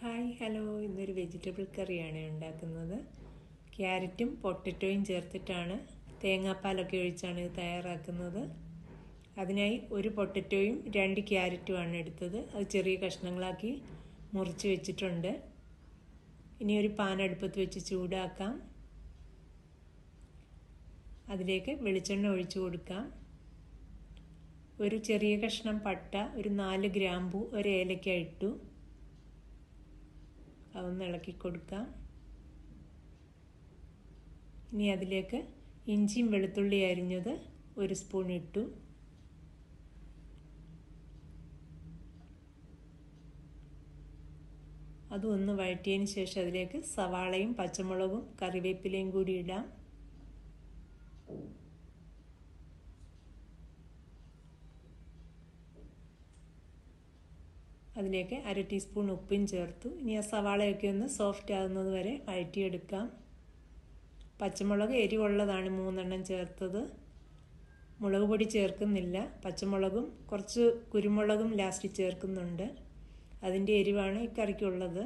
Hi hello, ഇന്നൊരു vegetable കറിയാണ് ഉണ്ടാക്കുന്നത്. ക്യാരറ്റും പൊട്ടറ്റോയും ചേർത്തിട്ടാണ്, തേങ്ങാപ്പാലൊക്കെ ഒഴിച്ചാണ് ഇത് തയ്യാറാക്കുന്നത്. അതിനായി ഒരു പൊട്ടറ്റോയും 2 ക്യാരറ്റുമാണ് എടുത്തത്. അത് ചെറിയ കഷ്ണങ്ങളാക്കി മുറിച്ച് വെച്ചിട്ടുണ്ട്. ഇനി ഒരു പാൻ അടുപ്പത്ത് വെച്ച് ചൂടാക്കാം. അതിലേക്ക് വെളിച്ചെണ്ണ ഒഴിച്ചു കൊടുക്കാം. ഒരു ചെറിയ കഷ്ണം പട്ട, ഒരു 4 ഗ്രാമ്പൂ, ഒരു ഏലക്ക ഇട്ടു. അതൊന്ന് ഇളക്കി കൊടുക്കാം. ഇനി അതിലേക്ക് ഇഞ്ചിയും വെളുത്തുള്ളി അരിഞ്ഞത് 1 സ്പൂൺ ഇട്ടു. അതൊന്ന് വഴറ്റിയതിന് ശേഷം അതിലേക്ക് സവാളയും പച്ചമുളകും കറിവേപ്പിലയും കൂടി ഇടാം. അതിലേക്ക് 1/2 ടീസ്പൂൺ ഉപ്പും ചേർത്തു. ഇനി ആ സവാളയൊക്കെ ഒന്ന് സോഫ്റ്റ് ആകുന്നത് വരെ വഴറ്റിയെടുക്കാം. പച്ചമുളക് എരിവുള്ളതാണ് 3 ചേർത്തത്. മുളക് പൊടി ചേർക്കുന്നില്ല. പച്ചമുളകും കുറച്ച് കുരുമുളകും ലാസ്റ്റ് ചേർക്കുന്നുണ്ട്. അതിൻ്റെ എരിവാണ് ഈ കറിക്കുള്ളത്.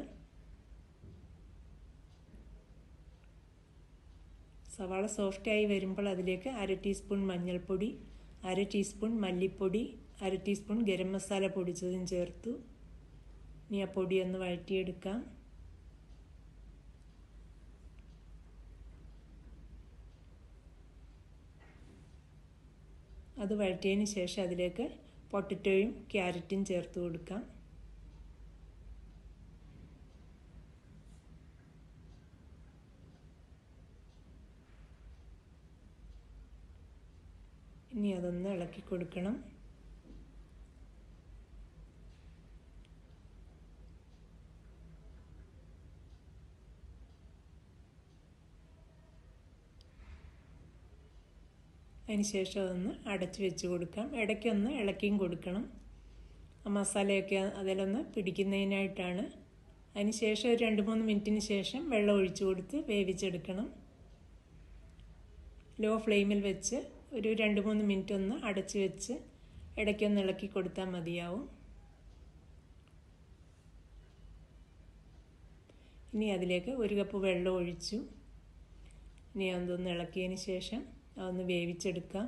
സവാള സോഫ്റ്റായി വരുമ്പോൾ അതിലേക്ക് 1/2 ടീസ്പൂൺ മഞ്ഞൾപ്പൊടി, 1/2 ടീസ്പൂൺ മല്ലിപ്പൊടി, 1/2 ടീസ്പൂൺ ഗരം മസാല പൊടിച്ചതും ചേർത്തു. ഇനി ആ പൊടി ഒന്ന് വഴറ്റിയെടുക്കാം. അത് വഴറ്റിയതിന് ശേഷം അതിലേക്ക് പൊട്ടറ്റോയും ക്യാരറ്റും ചേർത്ത് കൊടുക്കാം. ഇനി അതൊന്ന് ഇളക്കി കൊടുക്കണം. അതിന് ശേഷം അതൊന്ന് അടച്ചു വെച്ച് കൊടുക്കാം. ഇടയ്ക്കൊന്ന് ഇളക്കിയും കൊടുക്കണം. ആ മസാലയൊക്കെ അതിലൊന്ന് പിടിക്കുന്നതിനായിട്ടാണ്. അതിന് ശേഷം ഒരു 2-3 മിനിറ്റിന് ശേഷം വെള്ളം ഒഴിച്ചു കൊടുത്ത് വേവിച്ചെടുക്കണം. ലോ ഫ്ലെയിമിൽ വെച്ച് ഒരു 2-3 മിനിറ്റ് ഒന്ന് അടച്ചു വെച്ച് ഇടയ്ക്കൊന്ന് ഇളക്കി കൊടുത്താൽ മതിയാവും. ഇനി അതിലേക്ക് 1 കപ്പ് വെള്ളം ഒഴിച്ചു. ഇനി അതൊന്ന് ഇളക്കിയതിന് ശേഷം അതൊന്ന് വേവിച്ചെടുക്കാം.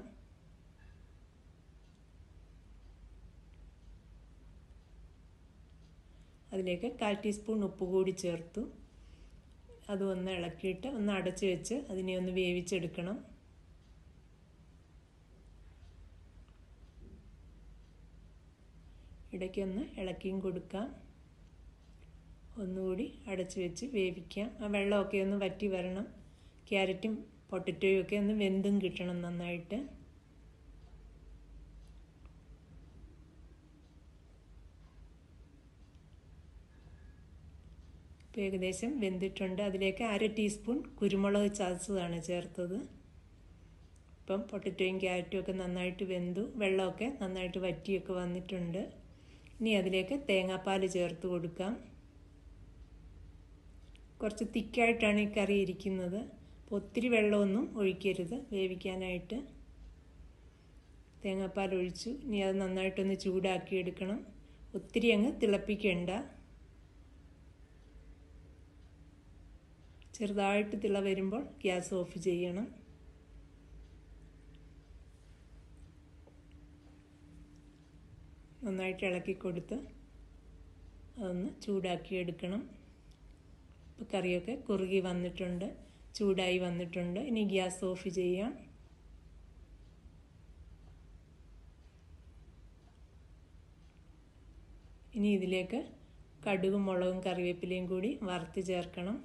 അതിലേക്ക് 1/4 ടീസ്പൂൺ ഉപ്പ് കൂടി ചേർത്തു. അതൊന്ന് ഇളക്കിയിട്ട് ഒന്ന് അടച്ചു വെച്ച് അതിനെ ഒന്ന് വേവിച്ചെടുക്കണം. ഇടയ്ക്കൊന്ന് ഇളക്കിയും കൊടുക്കാം. ഒന്നുകൂടി അടച്ചു വെച്ച് വേവിക്കാം. ആ വെള്ളമൊക്കെ ഒന്ന് വറ്റി വരണം. ക്യാരറ്റും പൊട്ടറ്റോയും ഒക്കെ ഒന്ന് വെന്തും കിട്ടണം നന്നായിട്ട്. ഇപ്പോൾ ഏകദേശം വെന്തിട്ടുണ്ട്. അതിലേക്ക് 1/2 ടീസ്പൂൺ കുരുമുളക് ചതച്ചതാണ് ചേർത്തത്. ഇപ്പം പൊട്ടറ്റോയും ക്യാരറ്റും ഒക്കെ നന്നായിട്ട് വെന്തു. വെള്ളമൊക്കെ നന്നായിട്ട് വറ്റിയൊക്കെ വന്നിട്ടുണ്ട്. ഇനി അതിലേക്ക് തേങ്ങാപ്പാൽ ചേർത്ത് കൊടുക്കാം. കുറച്ച് തിക്കായിട്ടാണ് ഈ കറി ഇരിക്കുന്നത്. അപ്പോൾ ഒത്തിരി വെള്ളമൊന്നും ഒഴിക്കരുത് വേവിക്കാനായിട്ട്. തേങ്ങാപ്പാൽ ഒഴിച്ചു. ഇനി അത് നന്നായിട്ടൊന്ന് ചൂടാക്കിയെടുക്കണം. ഒത്തിരി അങ്ങ് തിളപ്പിക്കേണ്ട. ചെറുതായിട്ട് തിള വരുമ്പോൾ ഗ്യാസ് ഓഫ് ചെയ്യണം. നന്നായിട്ട് ഇളക്കി കൊടുത്ത് അതൊന്ന് ചൂടാക്കിയെടുക്കണം. ഇപ്പോൾ കറിയൊക്കെ കുറുകി വന്നിട്ടുണ്ട്, ചൂടായി വന്നിട്ടുണ്ട്. ഇനി ഗ്യാസ് ഓഫ് ചെയ്യാം. ഇനി ഇതിലേക്ക് കടുകും മുളകും കറിവേപ്പിലയും കൂടി വറുത്ത് ചേർക്കണം.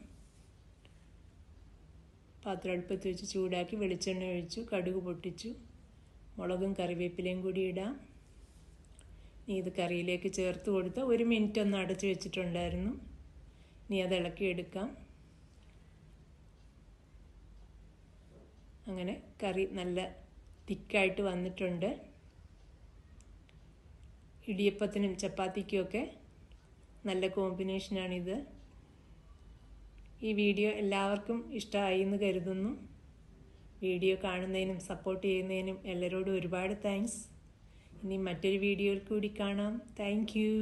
പാത്രം അടുപ്പത്ത് വെച്ച് ചൂടാക്കി വെളിച്ചെണ്ണ ഒഴിച്ചു. കടുക് പൊട്ടിച്ചു. മുളകും കറിവേപ്പിലയും കൂടി ഇടാം. ഇനി ഇത് കറിയിലേക്ക് ചേർത്ത് കൊടുത്ത് 1 മിനിറ്റ് ഒന്ന് അടച്ചു വെച്ചിട്ടുണ്ടായിരുന്നു. ഇനി അത് ഇളക്കിയെടുക്കാം. അങ്ങനെ കറി നല്ല തിക്കായിട്ട് വന്നിട്ടുണ്ട്. ഇടിയപ്പത്തിനും ചപ്പാത്തിക്കുമൊക്കെ നല്ല കോമ്പിനേഷനാണിത്. ഈ വീഡിയോ എല്ലാവർക്കും ഇഷ്ടമായി എന്ന് കരുതുന്നു. വീഡിയോ കാണുന്നതിനും സപ്പോർട്ട് ചെയ്യുന്നതിനും എല്ലാവരോടും ഒരുപാട് താങ്ക്സ്. ഇനി മറ്റൊരു വീഡിയോയിൽ കൂടി കാണാം. Thank you.